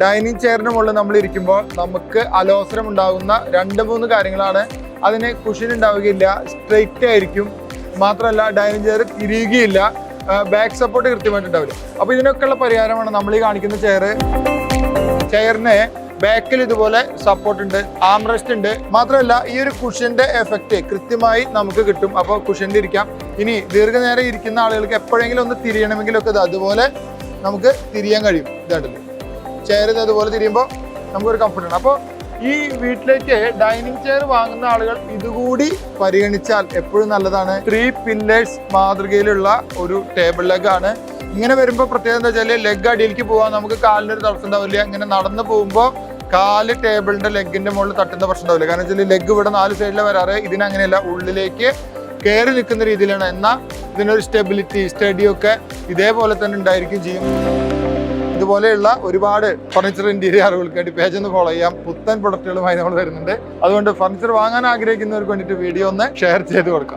Dining ചെയറിന് മുകളിൽ നമ്മൾ ഇരിക്കുമ്പോൾ നമുക്ക് അലോസരം ഉണ്ടാകുന്ന 2-3 കാര്യങ്ങളാണ്. അതിന് കുഷൻ ഉണ്ടാവുകയില്ല, സ്ട്രെയിറ്റ് ആയിരിക്കും, മാത്രമല്ല ഡൈനിങ് ചെയർ തിരിയുകയില്ല, ബാക്ക് സപ്പോർട്ട് കൃത്യമായിട്ടുണ്ടാവില്ല. അപ്പോൾ ഇതിനൊക്കെയുള്ള പരിഹാരമാണ് നമ്മൾ ഈ കാണിക്കുന്ന ചെയറിന് ബാക്കിൽ ഇതുപോലെ സപ്പോർട്ട് ഉണ്ട്, ആംറെസ്റ്റ് ഉണ്ട്. മാത്രമല്ല ഈ ഒരു കുഷന്റെ എഫക്റ്റ് കൃത്യമായി നമുക്ക് കിട്ടും. അപ്പോൾ കുഷനിൽ ഇരിക്കാം. ഇനി ദീർഘനേരം ഇരിക്കുന്ന ആളുകൾക്ക് എപ്പോഴെങ്കിലും ഒന്ന് തിരിയണമെങ്കിലൊക്കെ ഇത് അതുപോലെ നമുക്ക് തിരിയാൻ കഴിയും. ഇതായിട്ടില്ല ചെയർ ഇത് അതുപോലെ തിരിയുമ്പോൾ നമുക്കൊരു കംഫർട്ട് ഉണ്ട്. അപ്പോൾ ഈ വീട്ടിലേക്ക് ഡൈനിങ് ചെയർ വാങ്ങുന്ന ആളുകൾ ഇതുകൂടി പരിഗണിച്ചാൽ എപ്പോഴും നല്ലതാണ്. 3 പില്ലേഴ്സ് മാതൃകയിലുള്ള ഒരു ടേബിൾ ലെഗ് ആണ്. ഇങ്ങനെ വരുമ്പോൾ പ്രത്യേകത എന്താ വെച്ചാൽ ലെഗ് അടിയിലേക്ക് പോകാൻ നമുക്ക് കാലിനൊരു തടസ്സം ഉണ്ടാവില്ല. ഇങ്ങനെ നടന്നു പോകുമ്പോൾ കാല് ടേബിളിന്റെ ലെഗിന്റെ മുകളിൽ തട്ടുന്ന പ്രശ്നം ഉണ്ടാവില്ല. കാരണം വെച്ചാൽ ലെഗ് ഇവിടെ 4 സൈഡിലെ വരാറ്, ഇതിനങ്ങനെയല്ല, ഉള്ളിലേക്ക് കയറി നിൽക്കുന്ന രീതിയിലാണ്. എന്നാൽ ഇതിനൊരു സ്റ്റഡിയൊക്കെ ഇതേപോലെ തന്നെ ഉണ്ടായിരിക്കും ചെയ്യും. ഇതുപോലെയുള്ള ഒരുപാട് ഫർണിച്ചർ ഇന്റീരിയർ അറിവുകൾക്ക് വേണ്ടി പേജ് ഒന്ന് ഫോളോ ചെയ്യാം. പുത്തൻ പ്രൊഡക്റ്റുകളുമായി നമ്മൾ വരുന്നുണ്ട്. അതുകൊണ്ട് ഫർണിച്ചർ വാങ്ങാൻ ആഗ്രഹിക്കുന്നവർക്ക് വേണ്ടിയിട്ട് വീഡിയോ ഒന്ന് ഷെയർ ചെയ്ത് കൊടുക്കാം.